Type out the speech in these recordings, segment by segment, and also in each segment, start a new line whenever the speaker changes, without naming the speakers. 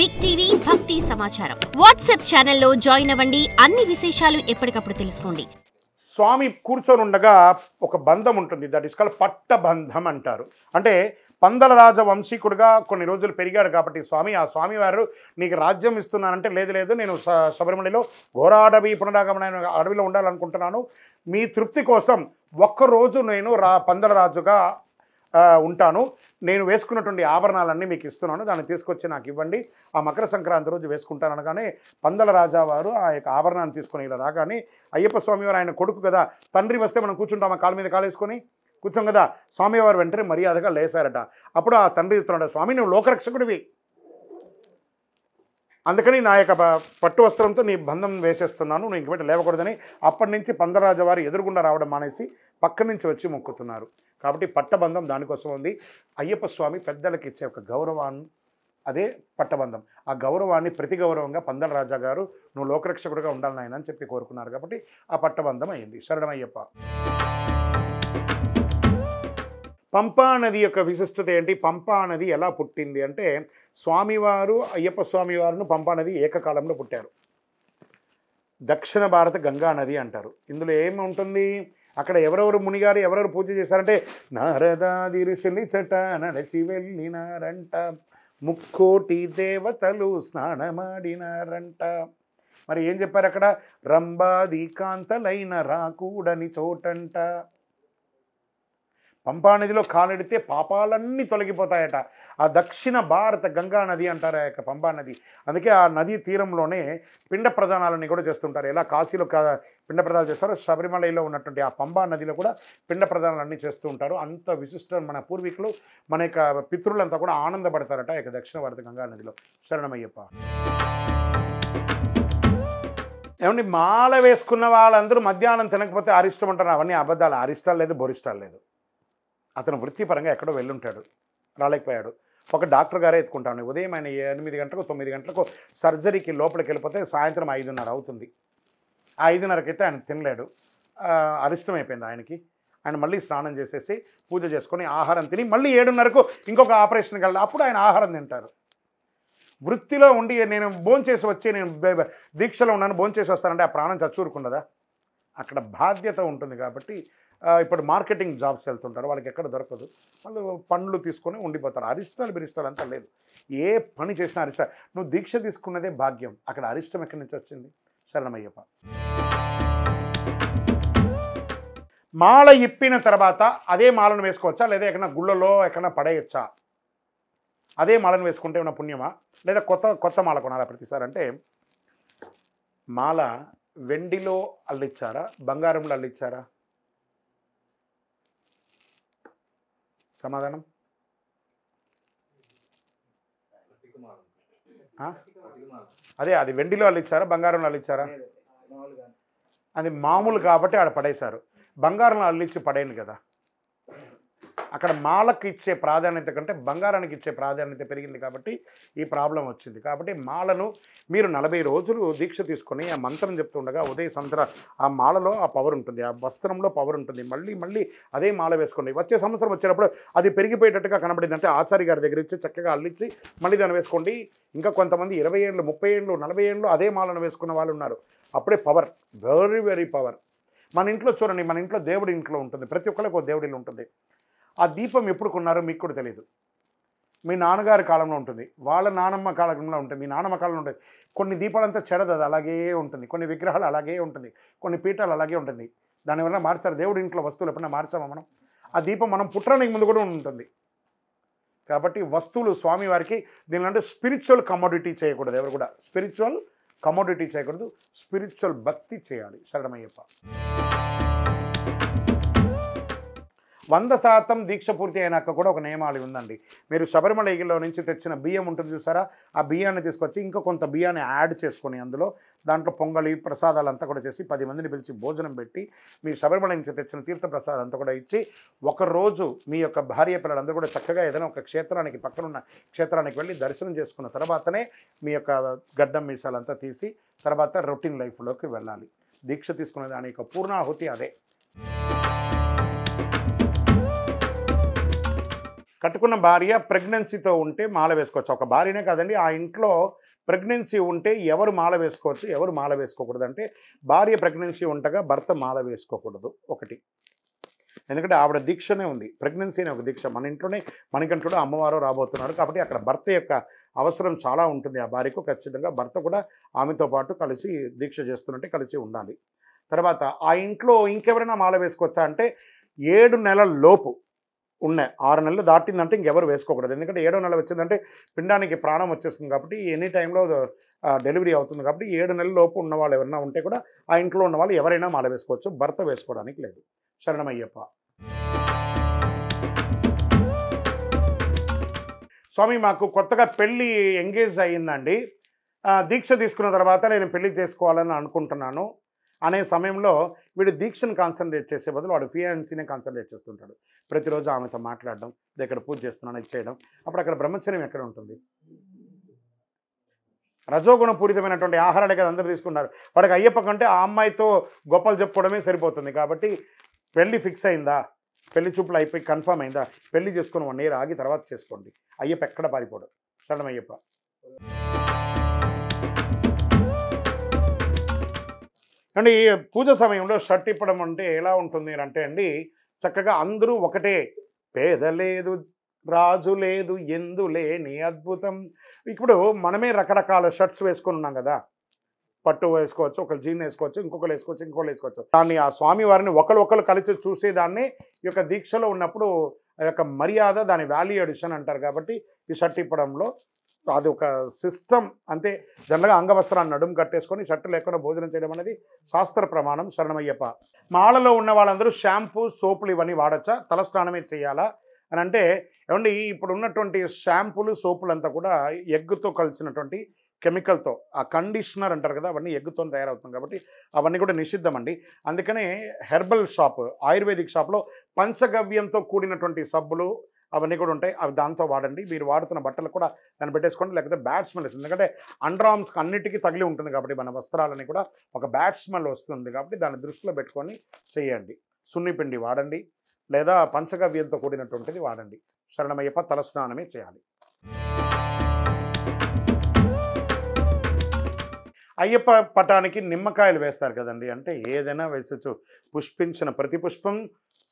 Big TV భక్తి సమాచారం WhatsApp ఛానల్లో జాయిన్ అవ్వండి. అన్ని విశేషాలు ఎప్పటికప్పుడు తెలుసుకోండి.
స్వామి కూర్చొని ఉండగా ఒక బంధం ఉంటుంది, దట్ ఇస్ కాల్డ్ పట్టబంధం అంటారు. అంటే పందల రాజ వంశీకుడుగా కొన్ని రోజులు పెరిగాడు కాబట్టి స్వామి, ఆ స్వామివారు నీకు రాజ్యం ఇస్తున్నానంటే లేదు లేదు నేను శబరిమలలో ఘోరాడవి పునరాగమన అడవిలో ఉండాలనుకుంటున్నాను, మీ తృప్తి కోసం ఒక్కరోజు నేను పందల రాజుగా ఉంటాను, నేను వేసుకున్నటువంటి ఆభరణాలన్నీ మీకు ఇస్తున్నాను, దాన్ని తీసుకొచ్చి నాకు ఇవ్వండి, ఆ మకర సంక్రాంతి రోజు వేసుకుంటాను అనగానే పందల రాజావారు ఆ యొక్క ఆభరణాన్ని తీసుకొని ఇలా రాగానే అయ్యప్ప స్వామివారు ఆయన కొడుకు కదా, తండ్రి వస్తే మనం కూర్చుంటాం కాళ్ళ మీద కాలేసుకొని కూర్చోం కదా, స్వామివారు వెంటనే మర్యాదగా లేశారట. అప్పుడు ఆ తండ్రి చెప్తున్నాడు, స్వామి నువ్వు లోకరక్షకుడివి, అందుకని నా యొక్క పట్టు వస్త్రంతో నీ బంధం వేసేస్తున్నాను, నువ్వు ఇంక లేవకూడదని అప్పటి నుంచి పందరాజు వారు ఎదురుగుండా రావడం మానేసి పక్క నుంచి వచ్చి మొక్కుతున్నారు. కాబట్టి పట్టబంధం దానికోసం ఉంది. అయ్యప్ప స్వామి పెద్దలకు ఇచ్చే ఒక గౌరవాన్ని, అదే పట్టబంధం. ఆ గౌరవాన్ని ప్రతి గౌరవంగా పందల రాజా గారు నువ్వు లోకరక్షకుడిగా ఉండాలి నాయన అని చెప్పి కోరుకున్నారు. కాబట్టి ఆ పట్టబంధం అయింది. శరణమయ్యప్ప. పంపా నది యొక్క విశిష్టత ఏంటి? పంపా నది ఎలా పుట్టింది అంటే స్వామివారు అయ్యప్ప స్వామివారును పంపా నది ఏకకాలంలో పుట్టారు. దక్షిణ భారత గంగా నది అంటారు. ఇందులో ఏముంటుంది, అక్కడ ఎవరెవరు మునిగారు, ఎవరెవరు పూజ చేశారంటే నారదాది ఋషులి చట నడచి వెళ్ళినారంట, ముక్కోటి దేవతలు స్నానమాడినారంట. మరి ఏం చెప్పారు అక్కడ? రంబాది కాంతలైన రాకూడని చోటంట. పంపా నదిలో కాలెడితే పాపాలన్నీ తొలగిపోతాయట. ఆ దక్షిణ భారత గంగా నది అంటారు ఆ యొక్క పంపా నది. అందుకే ఆ నదీ తీరంలోనే పిండ ప్రదానాలని కూడా చేస్తుంటారు. ఎలా కాశీలో పిండ ప్రదానాలు చేస్తారో శబరిమలలో ఉన్నటువంటి ఆ పంపా నదిలో కూడా పిండ ప్రదానాలన్నీ చేస్తూ ఉంటారు. అంత విశిష్టం. మన పూర్వీకులు మన యొక్క పితృలంతా కూడా ఆనందపడతారట ఈ యొక్క దక్షిణ భారత గంగా నదిలో. శరణమయ్యప్ప. ఏమండి, మాల వేసుకున్న వాళ్ళందరూ మధ్యాహ్నం తినకపోతే అరిష్టం అంటారు. అవన్నీ అబద్ధాలు. అరిష్టాలు లేదు, బొరిష్టాలు లేదు. అతను వృత్తిపరంగా ఎక్కడో వెళ్ళుంటాడు, రాలేకపోయాడు. ఒక డాక్టర్ గారే ఎత్తుకుంటాను. ఉదయం ఆయన 8 గంటలకు 9 గంటలకు సర్జరీకి లోపలికి వెళ్ళిపోతే సాయంత్రం 5:30 అవుతుంది. ఆ 5:30కి అయితే ఆయన తినలేడు, అరిష్టం అయిపోయింది ఆయనకి. ఆయన మళ్ళీ స్నానం చేసేసి పూజ చేసుకొని ఆహారం తిని మళ్ళీ 7:30కు ఇంకొక ఆపరేషన్కి వెళ్ళాలి. అప్పుడు ఆయన ఆహారం తింటారు. వృత్తిలో ఉండి నేను భోంచేసి వచ్చి నేను దీక్షలో ఉన్నాను భోంచేసి వస్తానంటే ఆ ప్రాణం చచ్చూరుకున్నదా? అక్కడ బాధ్యత ఉంటుంది. కాబట్టి ఇప్పుడు మార్కెటింగ్ జాబ్స్ వెళ్తుంటారు, వాళ్ళకి ఎక్కడ దొరకదు, వాళ్ళు పండ్లు తీసుకొని ఉండిపోతారు. అరిష్టాలు బిరిష్టాలు అంతా లేదు. ఏ పని చేసినా అరిష్ట. నువ్వు దీక్ష తీసుకున్నదే భాగ్యం. అక్కడ అరిష్టం ఎక్కడి నుంచి వచ్చింది? శరణమయ్యప్ప. మాల ఇప్పిన తర్వాత అదే మాలను వేసుకోవచ్చా, లేదా ఎక్కడన్నా గుళ్ళలో ఎక్కడన్నా పడేయచ్చా? అదే మాలను వేసుకుంటే ఏమైనా పుణ్యమా, లేదా కొత్త మాల కొనాలా ప్రతిసారి? అంటే మాల వెండిలో అల్లిచ్చారా, బంగారంలో అల్లిచ్చారా? సమాధానం అదే. అది వెండిలో అల్లిచ్చారా, బంగారంలో అల్లిచ్చారా? అది మామూలు కాబట్టి ఆడ పడేశారు. బంగారంలో అల్లిచ్చి పడేయండి కదా. అక్కడ మాలకు ఇచ్చే ప్రాధాన్యత కంటే బంగారానికి ఇచ్చే ప్రాధాన్యత పెరిగింది కాబట్టి ఈ ప్రాబ్లం వచ్చింది. కాబట్టి మాలను మీరు 40 రోజులు దీక్ష తీసుకొని ఆ మంత్రం చెప్తుండగా ఉదయ సంవత్సరం ఆ మాలలో ఆ పవర్ ఉంటుంది, ఆ వస్త్రంలో పవర్ ఉంటుంది. మళ్ళీ అదే మాల వేసుకోండి. వచ్చే సంవత్సరం వచ్చేటప్పుడు అది పెరిగిపోయేటట్టుగా కనబడింది అంటే ఆచారి గారి దగ్గర ఇచ్చి చక్కగా అల్లించి మళ్ళీ దాన్ని వేసుకోండి. ఇంకా కొంతమంది 20 ఏళ్ళు 30 ఏళ్ళు 40 ఏళ్ళు అదే మాలను వేసుకున్న వాళ్ళు ఉన్నారు. అప్పుడే పవర్, వెరీ వెరీ పవర్. మన ఇంట్లో చూడండి, మన ఇంట్లో దేవుడి ఇంట్లో ఉంటుంది, ప్రతి ఒక్కరికి ఒక దేవుడి ఇల్లు ఉంటుంది. ఆ దీపం ఎప్పుడు కొన్నారో మీకు కూడా తెలియదు. మీ నాన్నగారి కాలంలో ఉంటుంది, వాళ్ళ నానమ్మ కాలంలో ఉంటుంది, మీ నానమ్మ కాలంలో ఉంటుంది. కొన్ని దీపాలంతా చెడదు, అది అలాగే ఉంటుంది. కొన్ని విగ్రహాలు అలాగే ఉంటుంది, కొన్ని పీఠాలు అలాగే ఉంటుంది. దానివల్ల మార్చారు. దేవుడి ఇంట్లో వస్తువులు ఎప్పుడైనా మార్చామా మనం? ఆ దీపం మనం పుట్టడానికి ముందు కూడా ఉంటుంది. కాబట్టి వస్తువులు స్వామివారికి దీనికంటే స్పిరిచువల్ కమోడిటీ చేయకూడదు. ఎవరు కూడా స్పిరిచువల్ కమోడిటీ చేయకూడదు, స్పిరిచువల్ భక్తి చేయాలి. శరణమయ్యప్ప. 100% దీక్ష పూర్తి అయినాక కూడా ఒక నియమాలు ఉందండి. మీరు శబరిమలలో నుంచి తెచ్చిన బియ్యం ఉంటుంది చూసారా, ఆ బియ్యాన్ని తీసుకొచ్చి ఇంకా కొంత బియ్యాన్ని యాడ్ చేసుకొని అందులో దాంట్లో పొంగలి ప్రసాదాలంతా కూడా చేసి 10 మందిని పిలిచి భోజనం పెట్టి మీ శబరిమల నుంచి తెచ్చిన తీర్థ ప్రసాదం అంతా కూడా ఇచ్చి ఒకరోజు మీ యొక్క భార్య పిల్లలందరూ కూడా చక్కగా ఏదైనా ఒక క్షేత్రానికి పక్కనున్న క్షేత్రానికి వెళ్ళి దర్శనం చేసుకున్న తర్వాతనే మీ యొక్క గడ్డం మీసాలంతా తీసి తర్వాత రొటీన్ లైఫ్లోకి వెళ్ళాలి. దీక్ష తీసుకునే దాని యొక్క పూర్ణాహుతి అదే. కట్టుకున్న భార్య ప్రెగ్నెన్సీతో ఉంటే మాల వేసుకోవచ్చు. ఒక భార్యనే కాదండి, ఆ ఇంట్లో ప్రెగ్నెన్సీ ఉంటే ఎవరు మాల వేసుకోవచ్చు, ఎవరు మాల వేసుకోకూడదు అంటే భార్య ప్రెగ్నెన్సీ ఉండగా భర్త మాల వేసుకోకూడదు ఒకటి. ఎందుకంటే ఆవిడ దీక్షనే ఉంది, ప్రెగ్నెన్సీ అనే ఒక దీక్ష. మన ఇంట్లోనే మనకంటూ అమ్మవారు రాబోతున్నారు కాబట్టి అక్కడ భర్త యొక్క అవసరం చాలా ఉంటుంది. ఆ భార్యకు ఖచ్చితంగా భర్త కూడా ఆమెతో పాటు కలిసి దీక్ష చేస్తున్నట్టే కలిసి ఉండాలి. తర్వాత ఆ ఇంట్లో ఇంకెవరైనా మాల వేసుకోవచ్చా అంటే 7 నెలల లోపు ఉన్నాయి. 6 నెలలు దాటిందంటే ఇంకెవరు వేసుకోకూడదు. ఎందుకంటే 7వ నెల వచ్చిందంటే పిండానికి ప్రాణం వచ్చేస్తుంది కాబట్టి ఎనీ టైంలో డెలివరీ అవుతుంది కాబట్టి 7 నెలల లోపు ఉన్న వాళ్ళు ఎవరైనా ఉంటే కూడా ఆ ఇంట్లో ఉన్న వాళ్ళు ఎవరైనా మాల వేసుకోవచ్చు, భర్త వేసుకోవడానికి లేదు. శరణమయ్యప్ప. స్వామి మాకు కొత్తగా పెళ్ళి ఎంగేజ్ అయ్యిందండి, దీక్ష తీసుకున్న తర్వాత నేను పెళ్లి చేసుకోవాలని అనుకుంటున్నాను అనే సమయంలో వీడు దీక్షను కాన్సన్ట్రేట్ చేసే బదులు వాడు ఫియాన్సీనే కాన్సన్ట్రేట్ చేస్తుంటాడు. ప్రతిరోజు ఆమెతో మాట్లాడడం, ఇక్కడ పూజ చేస్తున్నాను ఇది చేయడం. అప్పుడు అక్కడ బ్రహ్మచర్యం ఎక్కడ ఉంటుంది? రజోగుణపూరితమైనటువంటి ఆహారాలే కదా అందరూ తీసుకున్నారు. వాడికి అయ్యప్ప కంటే ఆ అమ్మాయితో గొప్పలు చెప్పుకోవడమే సరిపోతుంది. కాబట్టి పెళ్ళి ఫిక్స్ అయిందా, పెళ్లి చూపులు అయిపోయి కన్ఫర్మ్ అయిందా, పెళ్లి చేసుకుని 1 year ఆగి తర్వాత చేసుకోండి. అయ్యప్ప ఎక్కడ పారిపోడు. శరణమయ్యప్ప. అండి పూజ సమయంలో షర్ట్ ఇప్పడం అంటే ఎలా ఉంటుంది అంటే అండి, చక్కగా అందరూ ఒకటే, పేద లేదు రాజు లేదు ఎందు లేని అద్భుతం. ఇప్పుడు మనమే రకరకాల షర్ట్స్ వేసుకొని ఉన్నాం కదా, పట్టు వేసుకోవచ్చు, ఒకరు జీన్ వేసుకోవచ్చు, ఇంకొకరు వేసుకోవచ్చు, ఇంకొకరు వేసుకోవచ్చు. దాన్ని ఆ స్వామి వారిని ఒకరు కలిసి చూసేదాన్ని ఈ యొక్క దీక్షలో ఉన్నప్పుడు ఆ యొక్క మర్యాద, దాని వాల్యూ అడిషన్ అంటారు. కాబట్టి ఈ షర్ట్ ఇప్పడంలో అది ఒక సిస్టమ్ అంతే. జనరల్గా అంగవస్త్రాన్ని నడుము కట్టేసుకొని షర్టు లేకుండా భోజనం చేయడం అనేది శాస్త్ర ప్రమాణం. శరణమయ్యప్ప. మాలలో ఉన్న వాళ్ళందరూ షాంపూ సోపులు ఇవన్నీ వాడచ్చా, తలస్నానమే చేయాలా అని అంటే ఏమండి, ఇప్పుడు ఉన్నటువంటి షాంపూలు సోపులు అంతా కూడా ఎగ్గుతో కలిసినటువంటి కెమికల్తో, ఆ కండిషనర్ అంటారు కదా, అవన్నీ ఎగ్గుతో తయారవుతుంది కాబట్టి అవన్నీ కూడా నిషిద్ధం అండి. అందుకనే హెర్బల్ షాప్, ఆయుర్వేదిక్ షాప్లో పంచగవ్యంతో కూడినటువంటి సబ్బులు అవన్నీ కూడా ఉంటాయి, అవి దాంతో వాడండి. మీరు వాడుతున్న బట్టలు కూడా దాన్ని పెట్టేసుకోండి, లేకపోతే బ్యాడ్ స్మెల్ వస్తుంది. ఎందుకంటే అండర్ ఆర్మ్స్కి అన్నిటికీ తగిలి ఉంటుంది కాబట్టి మన వస్త్రాలని కూడా ఒక బ్యాడ్ స్మెల్ వస్తుంది కాబట్టి దాన్ని దృష్టిలో పెట్టుకొని చేయండి. సున్నిపిండి వాడండి, లేదా పంచగవ్యంతో కూడినటువంటిది వాడండి. శరణమయ్యప్ప. తలస్నానమే చేయాలి. అయ్యప్ప పటానికి నిమ్మకాయలు వేస్తారు కదండి, అంటే ఏదైనా వేసచ్చు. పుష్పించిన ప్రతి పుష్పం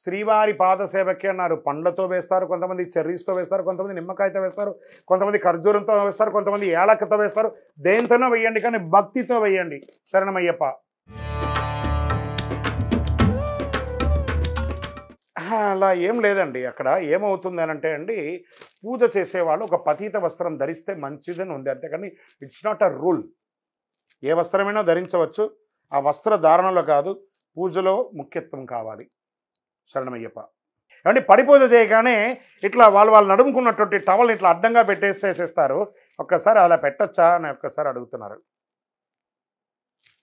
శ్రీవారి పాదసేవకి అన్నారు. పండ్లతో వేస్తారు, కొంతమంది చెర్రీస్తో వేస్తారు, కొంతమంది నిమ్మకాయతో వేస్తారు, కొంతమంది ఖర్జూరంతో వేస్తారు, కొంతమంది ఏలకతో వేస్తారు. దేంతోనో వేయండి కానీ భక్తితో వేయండి. శరణమయ్యప్ప. అలా ఏం లేదండి. అక్కడ ఏమవుతుంది అని అంటే అండి, పూజ చేసేవాళ్ళు ఒక పతీత వస్త్రం ధరిస్తే మంచిదని ఉంది, అంతేకాని ఇట్స్ నాట్ అ రూల్. ఏ వస్త్రమైనా ధరించవచ్చు, ఆ వస్త్ర ధారణలో కాదు, పూజలో ముఖ్యత్వం కావాలి. శరణమయ్యప్ప. ఏమంటే పడిపూజ చేయగానే ఇట్లా వాళ్ళు నడుముకున్నటువంటి టవల్ ఇట్లా అడ్డంగా పెట్టేసేసేస్తారు. ఒక్కసారి అలా పెట్టచ్చా అని ఒక్కసారి అడుగుతున్నారు.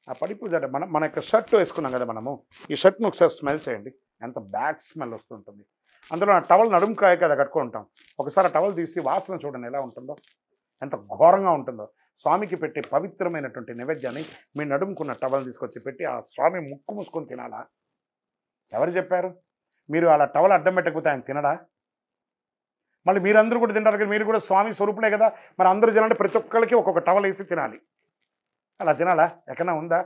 ఆ పడిపూజ అంటే మన యొక్క షర్ట్ వేసుకున్నాం కదా మనము, ఈ షర్ట్ను ఒకసారి స్మెల్ చేయండి, ఎంత బ్యాడ్ స్మెల్ వస్తుంటుంది. అందులో ఆ టవల్ నడుముకాయ కదా కట్టుకుంటాం, ఒకసారి ఆ టవల్ తీసి వాసన చూడండి ఎలా ఉంటుందో, ఎంత ఘోరంగా ఉంటుందో. స్వామికి పెట్టే పవిత్రమైనటువంటి నైవేద్యాన్ని మీ నడుముకున్న టవల్ తీసుకొచ్చి పెట్టి ఆ స్వామి ముక్కు మూసుకొని తినాలా? ఎవరు చెప్పారు? మీరు అలా టవల్ అడ్డం పెట్టకపోతే ఆయన తినడా? మళ్ళీ మీరందరూ కూడా తింటారు కదా, మీరు కూడా స్వామి స్వరూపులే కదా, మరి అందరూ తినాలంటే ప్రతి ఒక్కరికి ఒక్కొక్క టవల్ వేసి తినాలి. అలా తినాలా? ఎక్కడైనా ఉందా?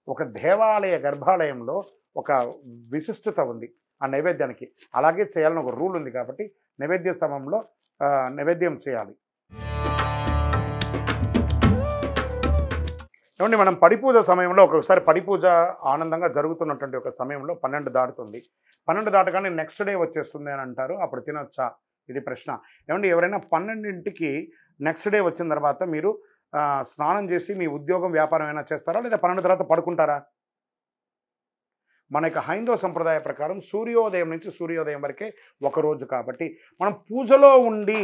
ఒక దేవాలయ గర్భాలయంలో ఒక విశిష్టత ఉంది ఆ నైవేద్యానికి, అలాగే చేయాలని ఒక రూల్ ఉంది. కాబట్టి నైవేద్య సమయంలో నైవేద్యం చేయాలి. ఏమండి మనం పడిపూజ సమయంలో ఒక్కొక్కసారి పడిపూజ ఆనందంగా జరుగుతున్నటువంటి ఒక సమయంలో 12 దాటుతుంది. 12 దాటగానే నెక్స్ట్ డే వచ్చేస్తుంది అని అంటారు. అప్పుడు తినొచ్చా? ఇది ప్రశ్న. ఏమండి ఎవరైనా 12ంటికి నెక్స్ట్ డే వచ్చిన తర్వాత మీరు స్నానం చేసి మీ ఉద్యోగం వ్యాపారం ఏమైనా చేస్తారా, లేదా 12 తర్వాత పడుకుంటారా? మన యొక్క హైందవ సంప్రదాయ ప్రకారం సూర్యోదయం నుంచి సూర్యోదయం వరకే ఒకరోజు. కాబట్టి మనం పూజలో ఉండి,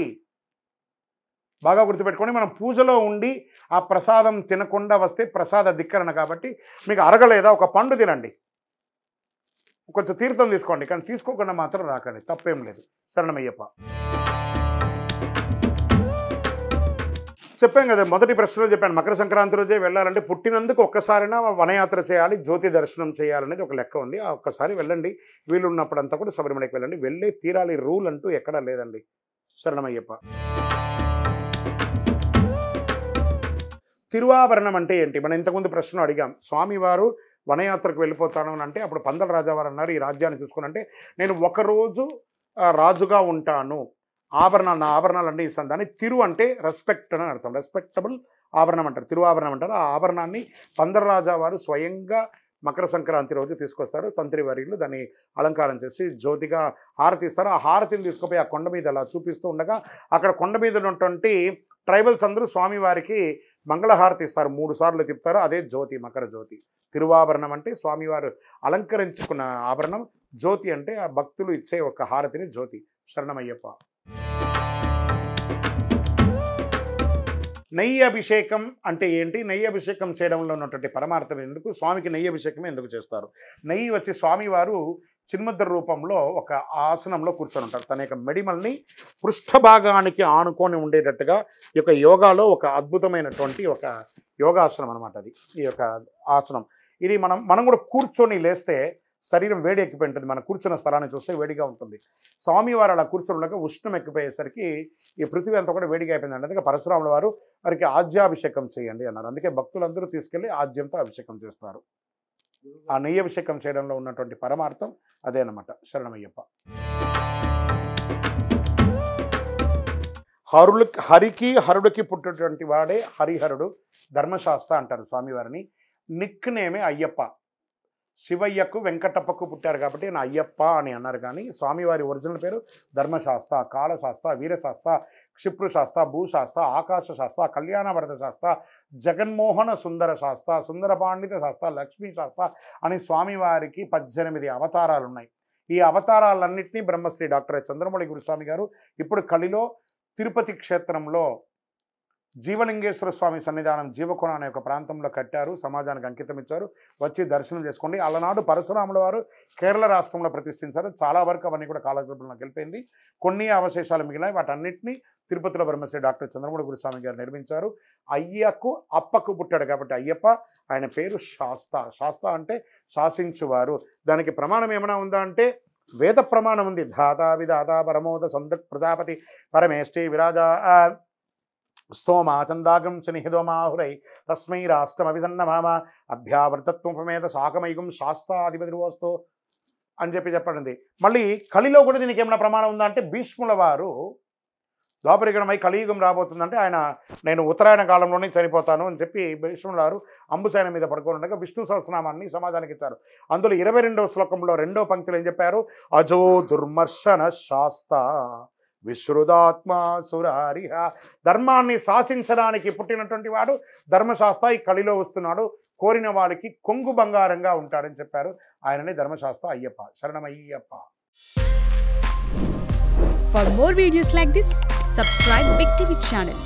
బాగా గుర్తుపెట్టుకొని, మనం పూజలో ఉండి ఆ ప్రసాదం తినకుండా వస్తే ప్రసాద ధిక్కరణ. కాబట్టి మీకు అరగలేదా, ఒక పండు తినండి, కొంచెం తీర్థం తీసుకోండి, కానీ తీసుకోకుండా మాత్రం రాకండి, తప్పేం లేదు. శరణమయ్యప్ప. చెప్పాను కదా, మొదటి ప్రశ్నలో చెప్పాను, మకర సంక్రాంతి రోజే వెళ్ళాలంటే పుట్టినందుకు ఒక్కసారైనా వనయాత్ర చేయాలి, జ్యోతి దర్శనం చేయాలనేది ఒక లెక్క ఉంది. ఆ ఒక్కసారి వెళ్ళండి, వీళ్ళు ఉన్నప్పుడంతా కూడా శబరిమలకి వెళ్ళండి, వెళ్ళే తీరాలి, రూల్ అంటూ ఎక్కడా లేదండి. శరణమయ్యప్ప. తిరువాభరణం అంటే ఏంటి? మనం ఇంతకుముందు ప్రశ్న అడిగాం. స్వామివారు వనయాత్రకు వెళ్ళిపోతాను అని అంటే అప్పుడు పందల రాజావారు అన్నారు ఈ రాజ్యాన్ని చూసుకుని అంటే నేను ఒకరోజు రాజుగా ఉంటాను, ఆభరణాలు నా ఆభరణాలు అంటే ఇస్తాను. దాన్ని తిరు అంటే రెస్పెక్ట్ అని అర్థం, రెస్పెక్టబుల్ ఆభరణం అంటారు, తిరువాభరణం అంటారు. ఆ ఆభరణాన్ని పందల రాజావారు స్వయంగా మకర సంక్రాంతి రోజు తీసుకొస్తారు. తంత్రి వర్యులు దాన్ని అలంకారం చేసి జ్యోతిగా హారతి ఇస్తారు. ఆ హారతిని తీసుకుపోయి ఆ కొండ మీద అలా చూపిస్తూ ఉండగా అక్కడ కొండ మీద ఉన్నటువంటి ట్రైబల్స్ అందరూ స్వామివారికి మంగళహారతి ఇస్తారు, 3 సార్లు తిప్పుతారు. అదే జ్యోతి, మకర జ్యోతి. తిరువాభరణం అంటే స్వామివారు అలంకరించుకున్న ఆభరణం, జ్యోతి అంటే ఆ భక్తులు ఇచ్చే ఒక హారతిని జ్యోతి. శరణమయ్యప్ప. నెయ్యి అభిషేకం అంటే ఏంటి? నెయ్యి అభిషేకం చేయడంలో ఉన్నటువంటి పరమార్థం ఎందుకు? స్వామికి నెయ్యి అభిషేకం ఎందుకు చేస్తారు? నెయ్యి వచ్చి స్వామివారు చిన్ముద్ర రూపంలో ఒక ఆసనంలో కూర్చొని ఉంటారు. తన యొక్క మెడిమల్ని పృష్ఠభాగానికి ఆనుకొని ఉండేటట్టుగా ఈ యొక్క యోగాలో ఒక అద్భుతమైనటువంటి ఒక యోగాసనం అనమాట అది. ఈ యొక్క ఆసనం ఇది మనం కూడా కూర్చొని లేస్తే శరీరం వేడి ఎక్కిపోయి ఉంటుంది. మనం కూర్చున్న స్థలాన్ని చూస్తే వేడిగా ఉంటుంది. స్వామివారు అలా కూర్చొని ఉండగా ఉష్ణం ఎక్కిపోయేసరికి ఈ పృథివీ అంతా కూడా వేడిగా అయిపోయిందండి. అందుకే పరశురాముల వారు వారికి ఆజ్యాభిషేకం చేయండి అన్నారు. అందుకే భక్తులందరూ తీసుకెళ్ళి ఆజ్యంతో అభిషేకం చేస్తారు. ఆ నెయ్యి అభిషేకం చేయడంలో ఉన్నటువంటి పరమార్థం అదేనమాట. శరణమయ్యప్ప. హరికి హరుడికి పుట్టినటువంటి వాడే హరిహరుడు, ధర్మశాస్త్ర అంటారు స్వామివారిని. నిక్ నేమే అయ్యప్ప. శివయ్యకు వెంకటప్పకు పుట్టారు కాబట్టి ఆయన అయ్యప్ప అని అన్నారు. కానీ స్వామివారి ఒరిజినల్ పేరు ధర్మశాస్త్ర, కాళశాస్త్ర, వీరశాస్త్ర, క్షిప్రుశాస్త్ర, భూశాస్త్ర, ఆకాశ శాస్త్ర, కళ్యాణభరత శాస్త్ర, జగన్మోహన సుందర శాస్త్ర, సుందర పాండిత శాస్త్ర, లక్ష్మీ శాస్త్ర అని స్వామివారికి 18 అవతారాలు ఉన్నాయి. ఈ అవతారాలన్నింటినీ బ్రహ్మశ్రీ డాక్టర్ చంద్రమౌళి గురుస్వామి గారు ఇప్పుడు కలిలో తిరుపతి క్షేత్రంలో జీవలింగేశ్వర స్వామి సన్నిధానం జీవకోణ అనే ఒక ప్రాంతంలో కట్టారు. సమాజానికి అంకితం ఇచ్చారు. వచ్చి దర్శనం చేసుకోండి. అలనాడు పరశురాముల వారు కేరళ రాష్ట్రంలో ప్రతిష్ఠించారు. చాలా వరకు అవన్నీ కూడా కాలగర్భంలోకి వెళ్ళిపోయింది. కొన్ని అవశేషాలు మిగిలినాయి. వాటన్నిటినీ తిరుపతిలో బ్రహ్మశ్రీ డాక్టర్ చంద్రమౌళి గురుస్వామి గారు నిర్మించారు. అయ్యకు అప్పకు పుట్టాడు కాబట్టి అయ్యప్ప. ఆయన పేరు శాస్త్ర. శాస్త్ర అంటే శాసించువారు. దానికి ప్రమాణం ఏమైనా ఉందా అంటే వేద ప్రమాణం ఉంది. ధాతా విధాత పరమోద సందక్ ప్రజాపతి పరమేష్టి విరాజా స్తోమ చందాగం చనిహిదోమాహురై తస్మై రాష్ట్రమభిసన్నమామ అభ్యావర్తత్వమేత శాకమైకం శాస్త్రాధిపతివస్తు అని చెప్పండి. మళ్ళీ కలిలో కూడా దీనికి ఏమైనా ప్రమాణం ఉందా అంటే భీష్ముల వారు ద్వాపరిగణమై కలియుగం రాబోతుందంటే ఆయన నేను ఉత్తరాయణ కాలంలోనే చనిపోతాను అని చెప్పి భీష్ముల వారు అంబుసైన మీద పడుకొని ఉండగా విష్ణు సహస్రనామాన్ని సమాజానికి ఇచ్చారు. అందులో 22వ శ్లోకంలో 2వ పంక్తిలో ఏం చెప్పారు? అజో దుర్మర్శన శాస్త్ర విశ్రుదాత్మా సురారిహ. ధర్మాన్ని శాసించడానికి పుట్టినటువంటి వాడు ధర్మశాస్త్ర ఈ కలిలో వస్తున్నాడు. కోరిన వాడికి కొంగు బంగారంగా ఉంటాడని చెప్పారు. ఆయననే ధర్మశాస్త్ర అయ్యప్ప. శరణమయ్యప్ప.
For more videos like this, subscribe Big TV channel.